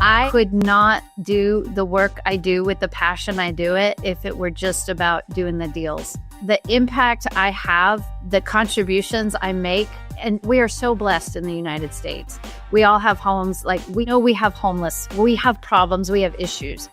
I could not do the work I do with the passion I do it if it were just about doing the deals. The impact I have, the contributions I make, and we are so blessed in the United States. We all have homes, like we know we have homeless, we have problems, we have issues.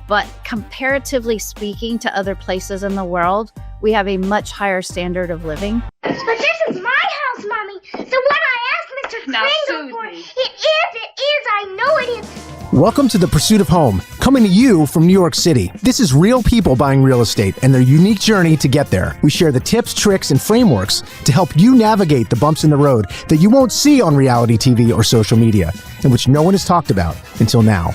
But comparatively speaking to other places in the world, we have a much higher standard of living. But this is my house, Mommy. So when I asked Mr. Kringle for it, it is, I know it is. Welcome to The Pursuit of Home, coming to you from New York City. This is real people buying real estate and their unique journey to get there. We share the tips, tricks, and frameworks to help you navigate the bumps in the road that you won't see on reality TV or social media, and which no one has talked about until now.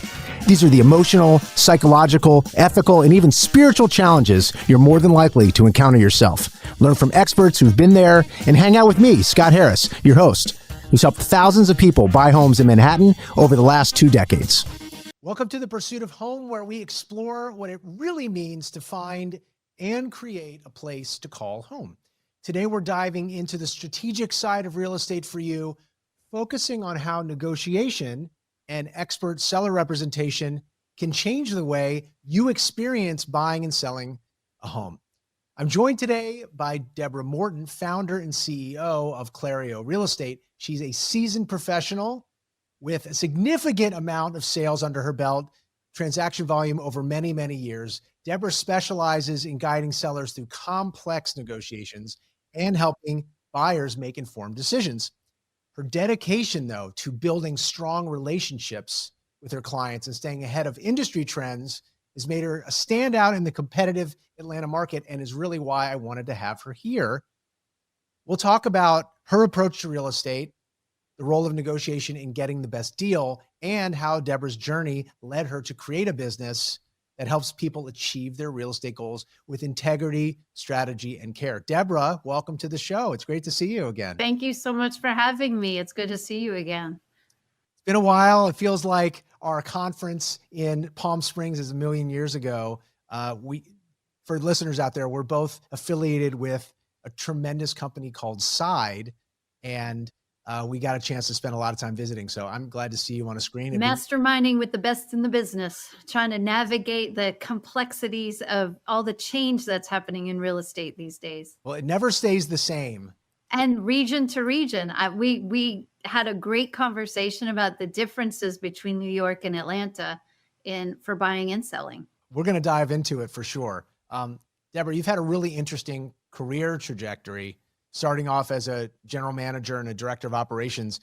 These are the emotional, psychological, ethical, and even spiritual challenges you're more than likely to encounter yourself. Learn from experts who've been there and hang out with me, Scott Harris, your host, who's helped thousands of people buy homes in Manhattan over the last 2 decades. Welcome to The Pursuit of Home, where we explore what it really means to find and create a place to call home. Today, we're diving into the strategic side of real estate for you, focusing on how negotiation and expert seller representation can change the way you experience buying and selling a home. I'm joined today by Deborah Morton, founder and CEO of Clareo Real Estate. She's a seasoned professional with a significant amount of sales under her belt, transaction volume over many, many years. Deborah specializes in guiding sellers through complex negotiations and helping buyers make informed decisions. Her dedication, though, to building strong relationships with her clients and staying ahead of industry trends has made her a standout in the competitive Atlanta market, and is really why I wanted to have her here. We'll talk about her approach to real estate, the role of negotiation in getting the best deal, and how Deborah's journey led her to create a business that helps people achieve their real estate goals with integrity, strategy, and care. Deborah, welcome to the show. It's great to see you again. Thank you so much for having me. It's good to see you again. It's been a while. It feels like our conference in Palm Springs is a million years ago. For listeners out there, we're both affiliated with a tremendous company called Side, and we got a chance to spend a lot of time visiting. So I'm glad to see you on a screen. Masterminding with the best in the business, trying to navigate the complexities of all the change that's happening in real estate these days. Well, it never stays the same. And region to region, we had a great conversation about the differences between New York and Atlanta for buying and selling. We're going to dive into it for sure. Deborah, you've had a really interesting career trajectory, starting off as a general manager and a director of operations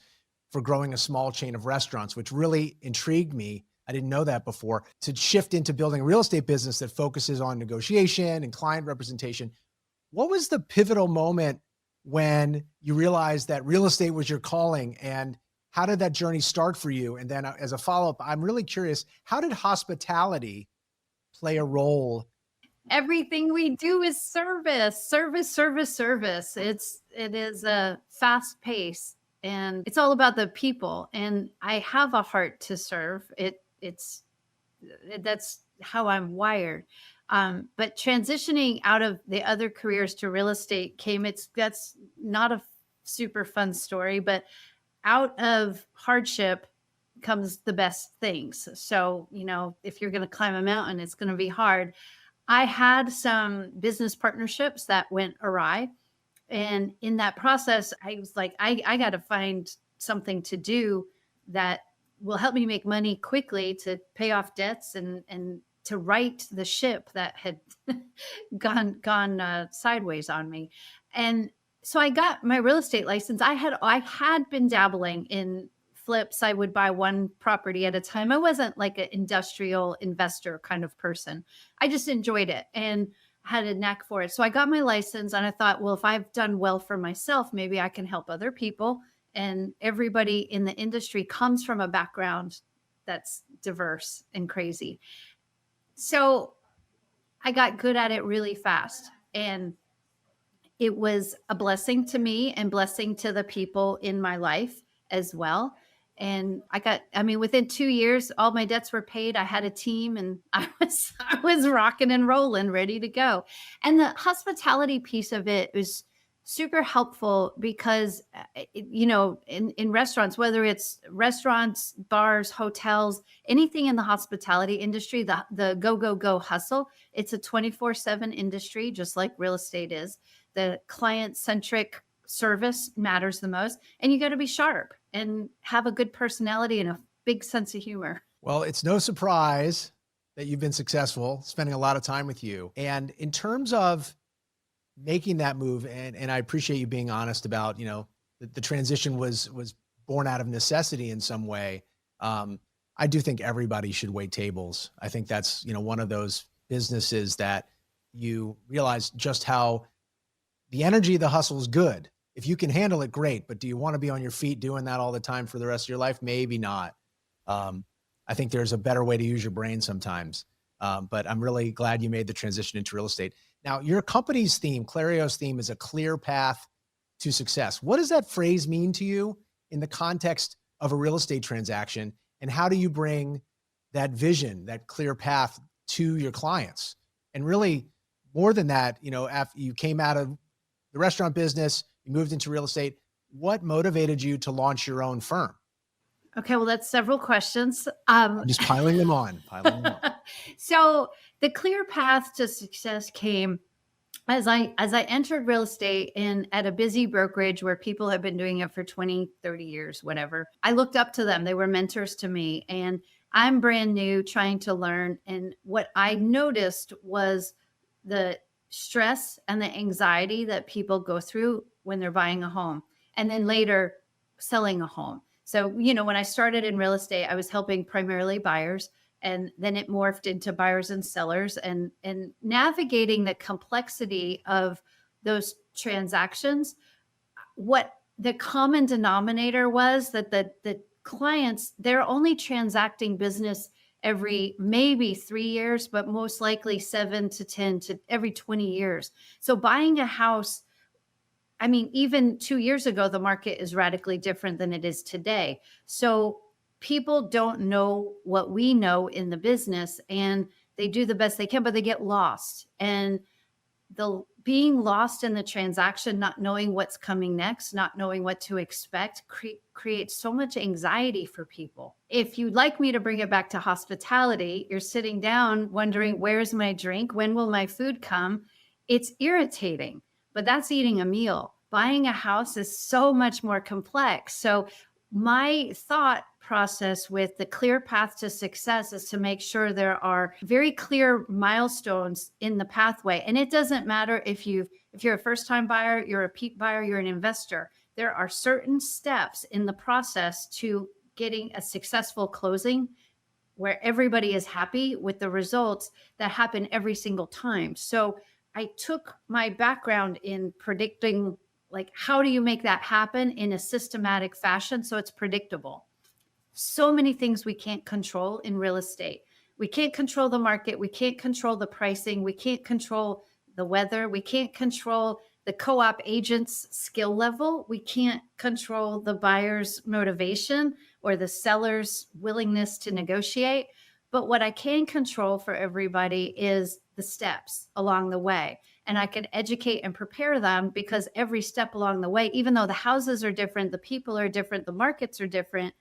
for growing a small chain of restaurants, which really intrigued me. I didn't know that before. To shift into building a real estate business that focuses on negotiation and client representation. What was the pivotal moment when you realized that real estate was your calling, and how did that journey start for you? And then as a follow-up, I'm really curious, how did hospitality play a role? Everything we do is service. It is a fast pace, and it's all about the people. And I have a heart to serve. That's how I'm wired. But transitioning out of the other careers to real estate that's not a super fun story, but out of hardship comes the best things. So, if you're going to climb a mountain, it's going to be hard. I had some business partnerships that went awry. And in that process, I was like, I got to find something to do that will help me make money quickly to pay off debts and to right the ship that had gone sideways on me. And so I got my real estate license. I had been dabbling in flips. I would buy one property at a time. I wasn't like an industrial investor kind of person. I just enjoyed it and had a knack for it. So I got my license, and I thought, well, if I've done well for myself, maybe I can help other people. And everybody in the industry comes from a background that's diverse and crazy. So I got good at it really fast, and it was a blessing to me and blessing to the people in my life as well. And within 2 years, all my debts were paid. I had a team, and I was rocking and rolling, ready to go. And the hospitality piece of it was super helpful because, in restaurants, whether it's restaurants, bars, hotels, anything in the hospitality industry, the go, go, go hustle, it's a 24/7 industry, just like real estate is. The client centric service matters the most. And you got to be sharp and have a good personality and a big sense of humor. Well, it's no surprise that you've been successful, spending a lot of time with you. And in terms of making that move, and I appreciate you being honest about, the transition was born out of necessity in some way. I do think everybody should wait tables. I think that's, one of those businesses that you realize just how the energy of the hustle is good. If you can handle it, great. But do you want to be on your feet doing that all the time for the rest of your life? Maybe not. I think there's a better way to use your brain sometimes. But I'm really glad you made the transition into real estate. Now, your company's theme, Clareo's theme, is a clear path to success. What does that phrase mean to you in the context of a real estate transaction? And how do you bring that vision, that clear path to your clients? And really, more than that, after you came out of the restaurant business, you moved into real estate, what motivated you to launch your own firm? Okay, well, that's several questions. I'm just piling them on. So the clear path to success came as I entered real estate and at a busy brokerage where people have been doing it for 20, 30 years, whatever. I looked up to them. They were mentors to me. And I'm brand new, trying to learn. And what I noticed was the stress and the anxiety that people go through when they're buying a home and then later selling a home. So, when I started in real estate, I was helping primarily buyers, and then it morphed into buyers and sellers, and navigating the complexity of those transactions. What the common denominator was that the clients, they're only transacting business every maybe 3 years, but most likely 7 to 10 to every 20 years. So buying a house, even 2 years ago, the market is radically different than it is today. So people don't know what we know in the business, and they do the best they can, but they get lost. And the being lost in the transaction, not knowing what's coming next, not knowing what to expect, creates so much anxiety for people. If you'd like me to bring it back to hospitality, you're sitting down wondering, where's my drink? When will my food come? It's irritating, but that's eating a meal. Buying a house is so much more complex. So my thought process with the clear path to success is to make sure there are very clear milestones in the pathway. And it doesn't matter if you're a first-time buyer, you're a repeat buyer, you're an investor. There are certain steps in the process to getting a successful closing where everybody is happy with the results that happen every single time. So I took my background in predicting, how do you make that happen in a systematic fashion so it's predictable? So many things we can't control in real estate. We can't control the market. We can't control the pricing. We can't control the weather. We can't control the co-op agent's skill level. We can't control the buyer's motivation or the seller's willingness to negotiate. But what I can control for everybody is the steps along the way. And I can educate and prepare them, because every step along the way, even though the houses are different, the people are different, the markets are different,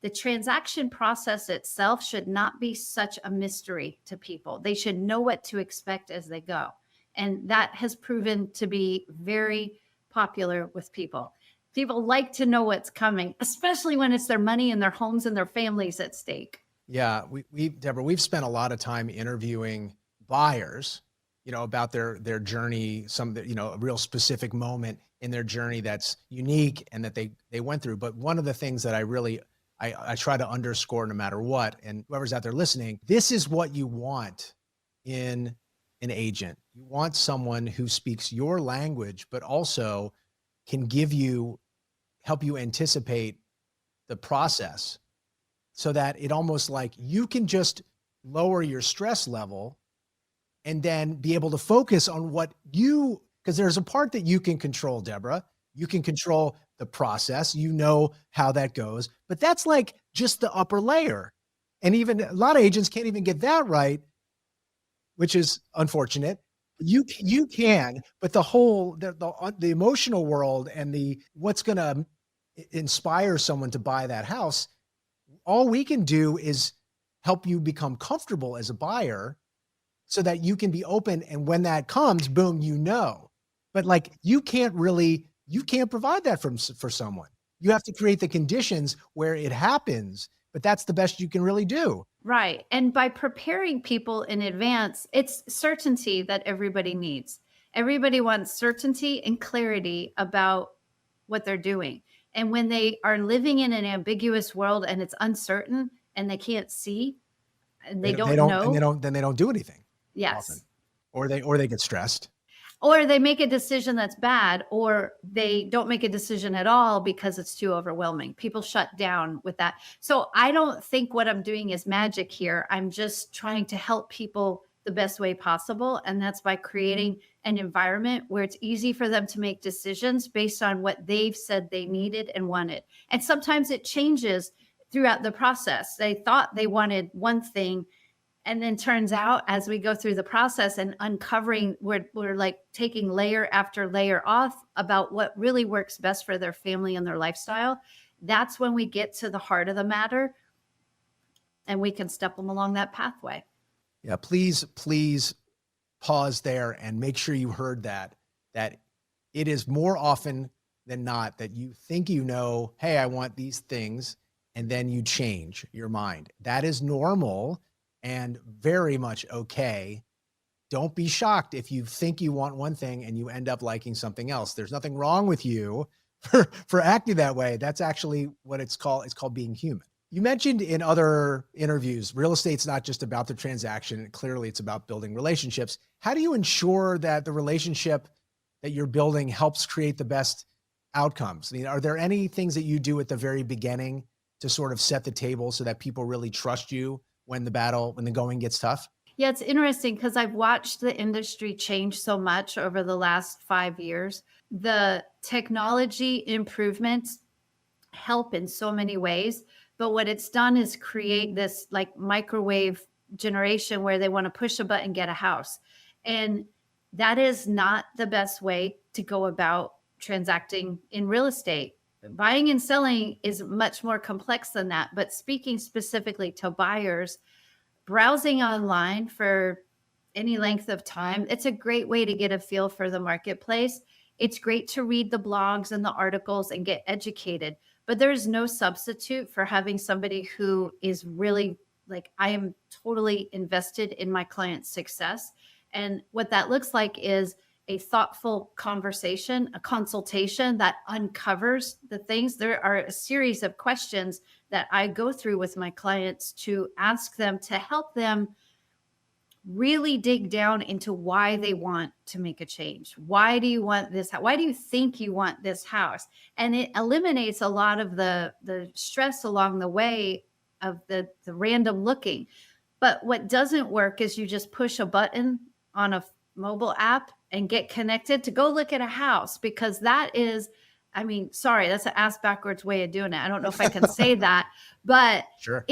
the transaction process itself should not be such a mystery to people. They should know what to expect as they go. And that has proven to be very popular with people. People like to know what's coming, especially when it's their money and their homes and their families at stake. Yeah, Deborah, we've spent a lot of time interviewing buyers, about their journey, a real specific moment in their journey that's unique and that they went through. But one of the things that I try to underscore no matter what, and whoever's out there listening, this is what you want in an agent. You want someone who speaks your language, but also can help you anticipate the process, so that it almost like you can just lower your stress level and then be able to focus on because there's a part that you can control, Deborah. You can control the process, how that goes, but that's like just the upper layer. And even a lot of agents can't even get that right, which is unfortunate. You can, but the emotional world and what's going to inspire someone to buy that house, all we can do is help you become comfortable as a buyer so that you can be open. And when that comes, boom, but like, you can't provide that for someone. You have to create the conditions where it happens, but that's the best you can really do. Right. And by preparing people in advance, it's certainty that everybody needs. Everybody wants certainty and clarity about what they're doing. And when they are living in an ambiguous world and it's uncertain and they can't see and they don't know, then they don't do anything. yes. Often. Or they get stressed. Or they make a decision that's bad, or they don't make a decision at all because it's too overwhelming. People shut down with that. So I don't think what I'm doing is magic here. I'm just trying to help people the best way possible. And that's by creating an environment where it's easy for them to make decisions based on what they've said they needed and wanted. And sometimes it changes throughout the process. They thought they wanted one thing, and then turns out as we go through the process and uncovering, we're like taking layer after layer off about what really works best for their family and their lifestyle. That's when we get to the heart of the matter and we can step them along that pathway. Yeah, please pause there and make sure you heard that it is more often than not that you think, hey, I want these things, and then you change your mind. That is normal and very much okay. Don't be shocked if you think you want one thing and you end up liking something else. There's nothing wrong with you for acting that way. That's actually what it's called. It's called being human. You mentioned in other interviews, real estate's not just about the transaction. Clearly, it's about building relationships. How do you ensure that the relationship that you're building helps create the best outcomes? I mean, are there any things that you do at the very beginning to sort of set the table so that people really trust you when the going gets tough? Yeah, it's interesting because I've watched the industry change so much over the last 5 years. The technology improvements help in so many ways, but what it's done is create this like microwave generation where they want to push a button, get a house. And that is not the best way to go about transacting in real estate. Buying and selling is much more complex than that. But speaking specifically to buyers, browsing online for any length of time, it's a great way to get a feel for the marketplace. It's great to read the blogs and the articles and get educated, but there's no substitute for having somebody who is really like, I am totally invested in my client's success. And what that looks like is a thoughtful conversation, a consultation that uncovers the things. There are a series of questions that I go through with my clients to ask them to help them really dig down into why they want to make a change. Why do you want this? Why do you think you want this house? And it eliminates a lot of the stress along the way of the random looking. But what doesn't work is you just push a button on a mobile app and get connected to go look at a house, because that is, I mean, sorry, that's an ass backwards way of doing it. I don't know if I can say that, but Sure.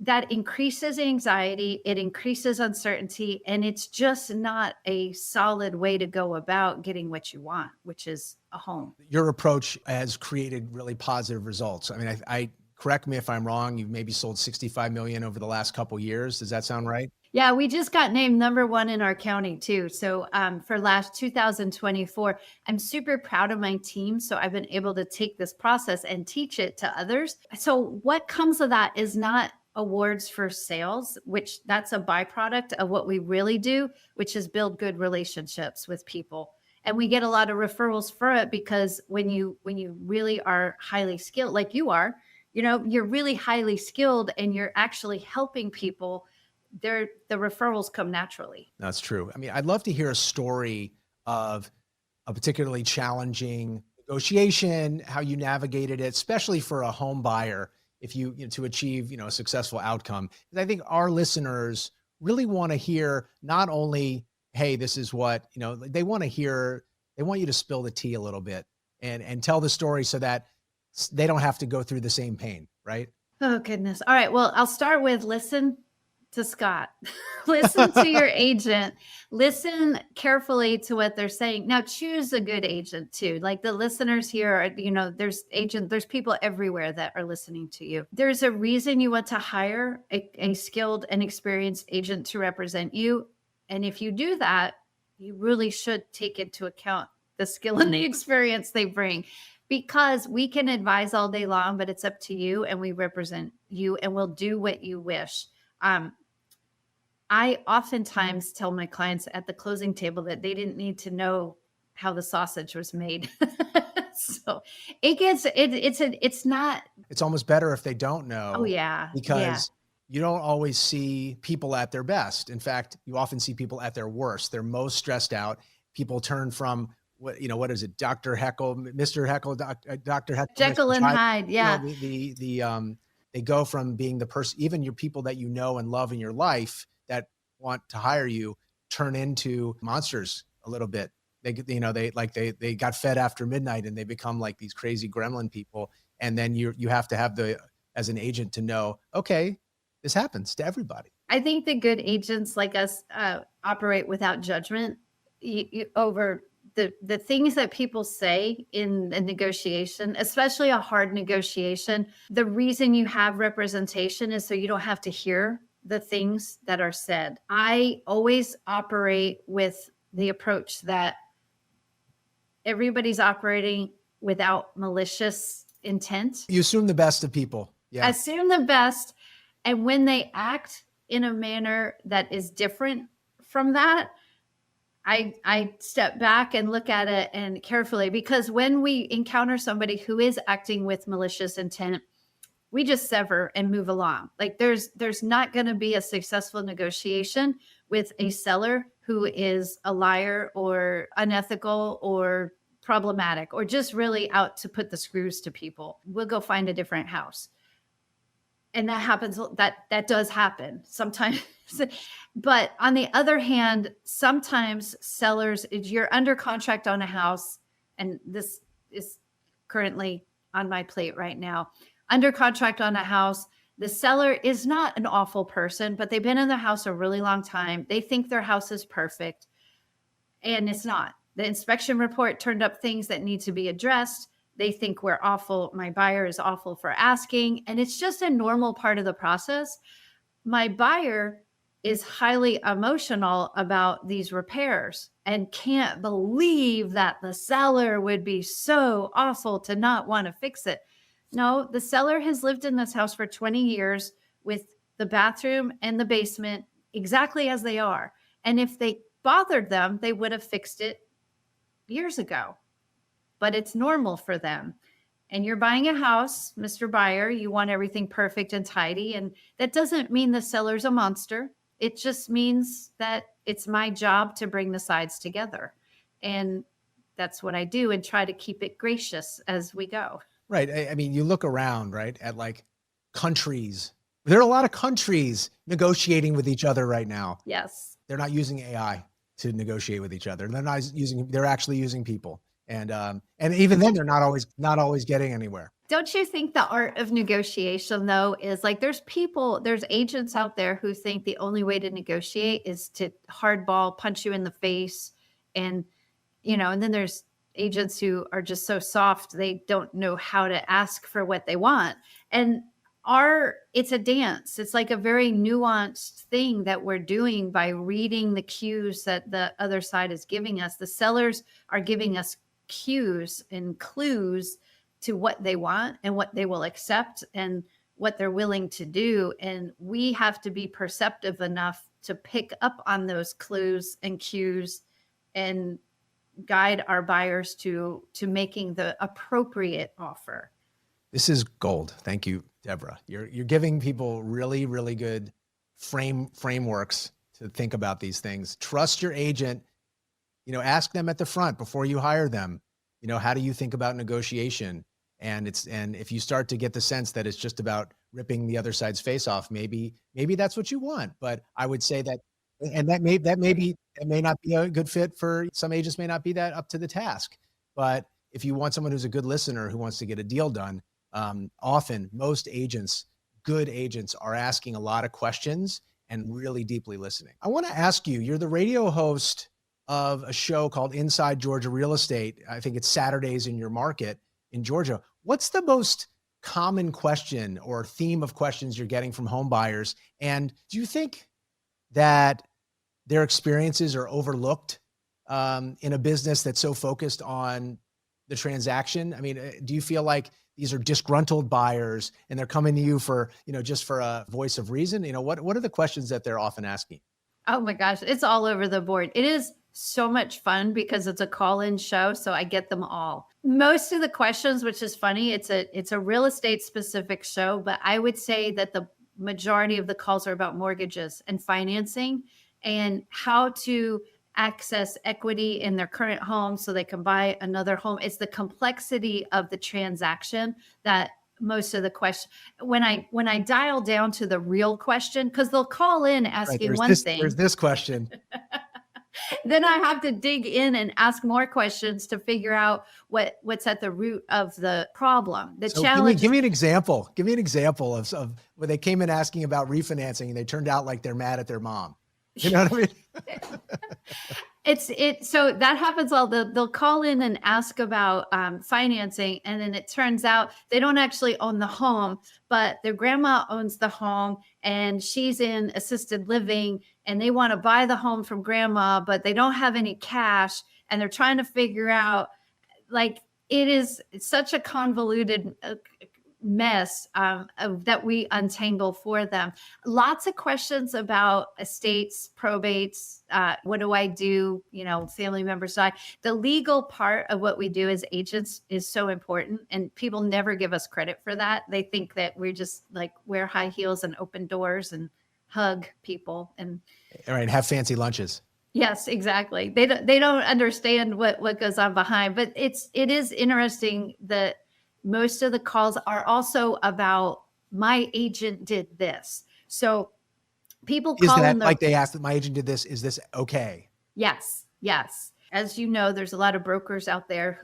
That increases anxiety, it increases uncertainty, and it's just not a solid way to go about getting what you want, which is a home. Your approach has created really positive results. I mean, I correct me if I'm wrong, you've maybe sold 65 million over the last couple of years. Does that sound right? Yeah, we just got named #1 in our county too. So for last 2024, I'm super proud of my team. So I've been able to take this process and teach it to others. So what comes of that is not awards for sales, which that's a byproduct of what we really do, which is build good relationships with people. And we get a lot of referrals for it, because when you really are highly skilled, like you are, you're really highly skilled and you're actually helping people, the referrals come naturally. That's true. I mean, I'd love to hear a story of a particularly challenging negotiation, how you navigated it, especially for a home buyer, if to achieve, a successful outcome. And I think our listeners really want to hear not only, hey, this is what, they want you to spill the tea a little bit and tell the story so that they don't have to go through the same pain, right? Oh, goodness. All right. Well, I'll start with listen to Scott. Listen to your agent. Listen carefully to what they're saying. Now choose a good agent too. Like the listeners here are, there's people everywhere that are listening to you. There's a reason you want to hire a skilled and experienced agent to represent you. And if you do that, you really should take into account the skill and the experience they bring, because we can advise all day long, but it's up to you, and we represent you, and we'll do what you wish. I oftentimes tell my clients at the closing table that they didn't need to know how the sausage was made. So it's not. It's almost better if they don't know. Oh yeah. Because you don't always see people at their best. In fact, you often see people at their worst. They're most stressed out. People turn from what is it? Dr. Heckle, Mr. Heckle, Dr. Heckle, Jekyll and Hyde. Yeah. They go from being the person, even your people that you know and love in your life that want to hire you, turn into monsters a little bit. They got fed after midnight and they become like these crazy gremlin people. And then you have to have as an agent to know, okay, this happens to everybody. I think the good agents like us operate without judgment over the things that people say in a negotiation, especially a hard negotiation. The reason you have representation is so you don't have to hear the things that are said. I always operate with the approach that everybody's operating without malicious intent. You assume the best of people. Yeah. Assume the best. And when they act in a manner that is different from that, I step back and look at it and carefully, because when we encounter somebody who is acting with malicious intent, we just sever and move along. Like there's not going to be a successful negotiation with a seller who is a liar or unethical or problematic or just really out to put the screws to people. We'll go find a different house. And that happens, that does happen sometimes. But on the other hand, sometimes sellers, you're under contract on a house, and this is currently on my plate right now. Under contract on a house, the seller is not an awful person, but they've been in the house a really long time. They think their house is perfect, and it's not. The inspection report turned up things that need to be addressed. They think we're awful. My buyer is awful for asking. And it's just a normal part of the process. My buyer is highly emotional about these repairs and can't believe that the seller would be so awful to not want to fix it. No, the seller has lived in this house for 20 years with the bathroom and the basement exactly as they are. And if they bothered them, they would have fixed it years ago. But it's normal for them. And you're buying a house, Mr. Buyer, you want everything perfect and tidy. And that doesn't mean the seller's a monster. It just means that it's my job to bring the sides together. And that's what I do, and try to keep it gracious as we go. Right. I mean, you look around, right, at like countries. There are a lot of countries negotiating with each other right now. Yes. They're not using AI to negotiate with each other. They're actually using people. And even then they're not always getting anywhere. Don't you think the art of negotiation though is like there's agents out there who think the only way to negotiate is to hardball punch you in the face, and and then there's agents who are just so soft they don't know how to ask for what they want. And it's a dance. It's like a very nuanced thing that we're doing by reading the cues that the other side is giving us. The sellers are giving us cues and clues to what they want and what they will accept and what they're willing to do. And we have to be perceptive enough to pick up on those clues and cues and guide our buyers to making the appropriate offer. This is gold. Thank you, Deborah. You're giving people really, really good frameworks to think about these things. Trust your agent. Ask them at the front before you hire them. How do you think about negotiation? And if you start to get the sense that it's just about ripping the other side's face off, maybe that's what you want. But I would say that, and that may not be a good fit for some agents, may not be that up to the task. But if you want someone who's a good listener who wants to get a deal done, often most agents, good agents, are asking a lot of questions and really deeply listening. I want to ask you, you're the radio host of a show called Inside Georgia Real Estate. I think it's Saturdays in your market in Georgia. What's the most common question or theme of questions you're getting from home buyers? And do you think that their experiences are overlooked in a business that's so focused on the transaction? I mean, do you feel like these are disgruntled buyers and they're coming to you for, just for a voice of reason? What are the questions that they're often asking? Oh my gosh, it's all over the board. It is so much fun because it's a call-in show, so I get them all. Most of the questions, which is funny, it's a real estate specific show, but I would say that the majority of the calls are about mortgages and financing and how to access equity in their current home so they can buy another home. It's the complexity of the transaction that most of the question, when I dial down to the real question, because they'll call in asking one thing. There's this question. Then I have to dig in and ask more questions to figure out what's at the root of the problem. The challenge. Give me an example. Give me an example of where they came in asking about refinancing and they turned out like they're mad at their mom. You know what I mean? So that happens all. They'll call in and ask about financing, and then it turns out they don't actually own the home, but their grandma owns the home, and she's in assisted living, and they want to buy the home from grandma, but they don't have any cash, and they're trying to figure out, like, it's such a convoluted mess that we untangle for them. Lots of questions about estates, probates. What do I do? Family members die. The legal part of what we do as agents is so important, and people never give us credit for that. They think that we're just like wear high heels and open doors and hug people and all right, have fancy lunches. Yes, exactly. They don't understand what goes on behind, but it is interesting that most of the calls are also about my agent did this. So people call in like they asked that my agent did this. Is this okay? Yes. As you know, there's a lot of brokers out there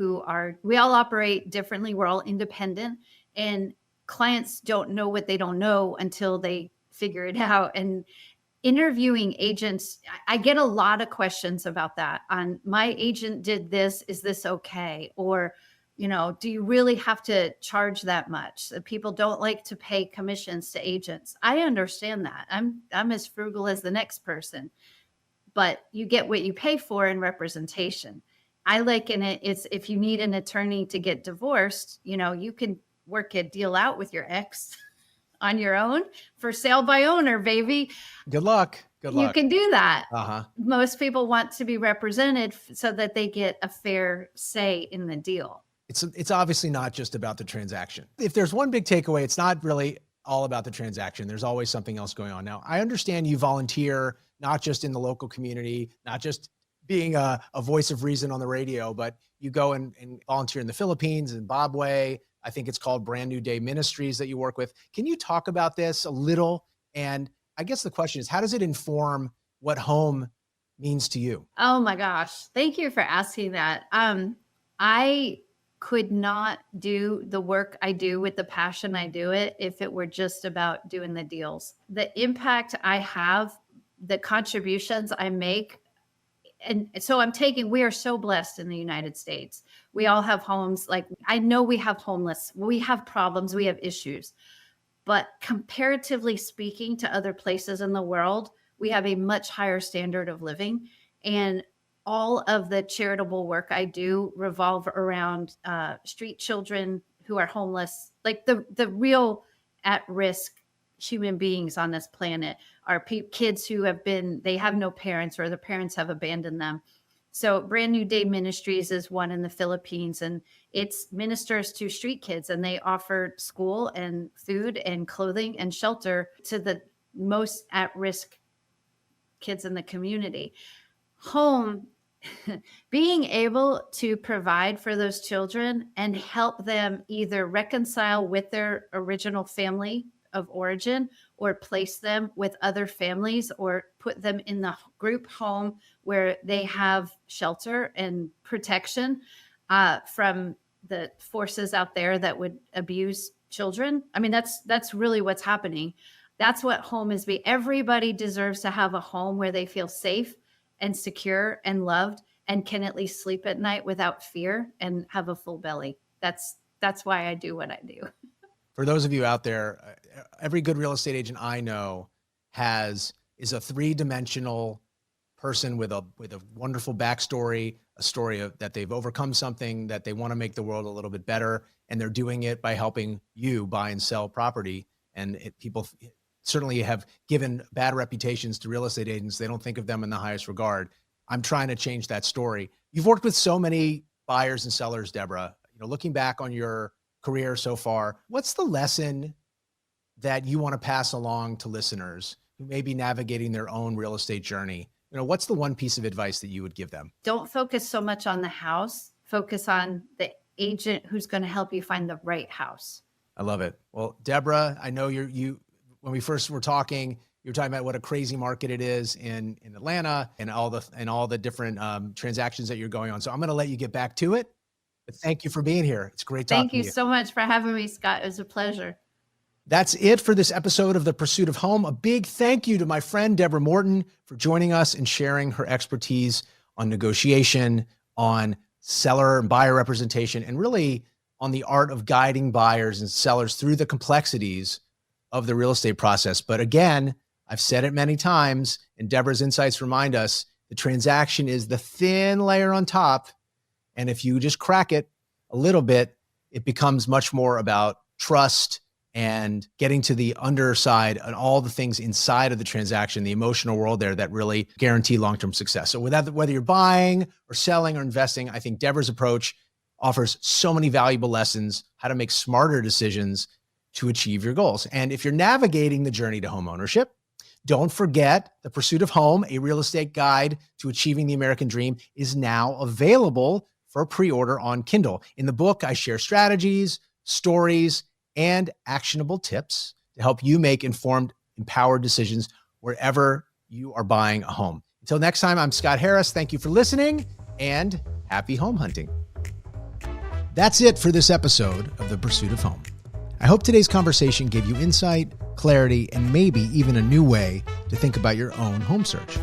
we all operate differently. We're all independent, and clients don't know what they don't know until they figure it out. And interviewing agents, I get a lot of questions about that. On my agent did this, is this okay? Or, do you really have to charge that much? People don't like to pay commissions to agents. I understand that. I'm as frugal as the next person, but you get what you pay for in representation. I liken it's if you need an attorney to get divorced, you can work a deal out with your ex on your own for sale by owner, baby. Good luck. You can do that. Uh-huh. Most people want to be represented so that they get a fair say in the deal. It's obviously not just about the transaction. If there's one big takeaway, it's not really all about the transaction. There's always something else going on. Now, I understand you volunteer, not just in the local community, not just being a voice of reason on the radio, but you go and volunteer in the Philippines, Zimbabwe. I think it's called Brand New Day Ministries that you work with. Can you talk about this a little? And I guess the question is, how does it inform what home means to you? Oh my gosh. Thank you for asking that. I could not do the work I do with the passion I do it if it were just about doing the deals. The impact I have, the contributions I make. And so we are so blessed in the United States. We all have homes. Like, I know we have homeless, we have problems, we have issues, but comparatively speaking to other places in the world, we have a much higher standard of living. And all of the charitable work I do revolve around street children who are homeless, like the real at-risk human beings on this planet are kids who they have no parents or the parents have abandoned them. So Brand New Day Ministries is one in the Philippines, and it's ministers to street kids, and they offer school and food and clothing and shelter to the most at-risk kids in the community. Home, being able to provide for those children and help them either reconcile with their original family of origin or place them with other families or put them in the group home where they have shelter and protection from the forces out there that would abuse children. I mean, that's really what's happening. That's what home is. Everybody deserves to have a home where they feel safe and secure and loved and can at least sleep at night without fear and have a full belly. That's why I do what I do. For those of you out there, every good real estate agent I know is a three-dimensional person with a wonderful backstory, a story that they've overcome something, that they want to make the world a little bit better, and they're doing it by helping you buy and sell property. And people certainly have given bad reputations to real estate agents. They don't think of them in the highest regard. I'm trying to change that story. You've worked with so many buyers and sellers, Deborah. Looking back on your career so far, what's the lesson that you want to pass along to listeners who may be navigating their own real estate journey? What's the one piece of advice that you would give them? Don't focus so much on the house. Focus on the agent who's going to help you find the right house. I love it. Well, Deborah, I know when we first were talking, you were talking about what a crazy market it is in Atlanta and all the different transactions that you're going on. So I'm going to let you get back to it. But thank you for being here. It's great talking to you. Thank you so much for having me, Scott. It was a pleasure. That's it for this episode of The Pursuit of Home. A big thank you to my friend Deborah Morton for joining us and sharing her expertise on negotiation, on seller and buyer representation, and really on the art of guiding buyers and sellers through the complexities of the real estate process. But again, I've said it many times, and Deborah's insights remind us, the transaction is the thin layer on top. And if you just crack it a little bit, it becomes much more about trust and getting to the underside and all the things inside of the transaction, the emotional world there that really guarantee long-term success. So whether you're buying or selling or investing, I think Deborah's approach offers so many valuable lessons, how to make smarter decisions to achieve your goals. And if you're navigating the journey to home ownership, don't forget The Pursuit of Home, a real estate guide to achieving the American dream, is now available for pre-order on Kindle. In the book, I share strategies, stories, and actionable tips to help you make informed, empowered decisions wherever you are buying a home. Until next time, I'm Scott Harris. Thank you for listening and happy home hunting. That's it for this episode of The Pursuit of Home. I hope today's conversation gave you insight, clarity, and maybe even a new way to think about your own home search.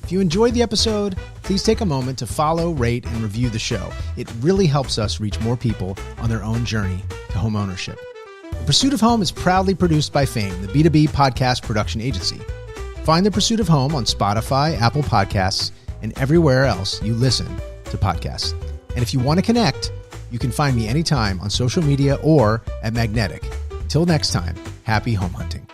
If you enjoyed the episode, please take a moment to follow, rate, and review the show. It really helps us reach more people on their own journey to home ownership. The Pursuit of Home is proudly produced by Fame, the B2B podcast production agency. Find The Pursuit of Home on Spotify, Apple Podcasts, and everywhere else you listen to podcasts. And if you want to connect, you can find me anytime on social media or at Magnetic. Until next time, happy home hunting.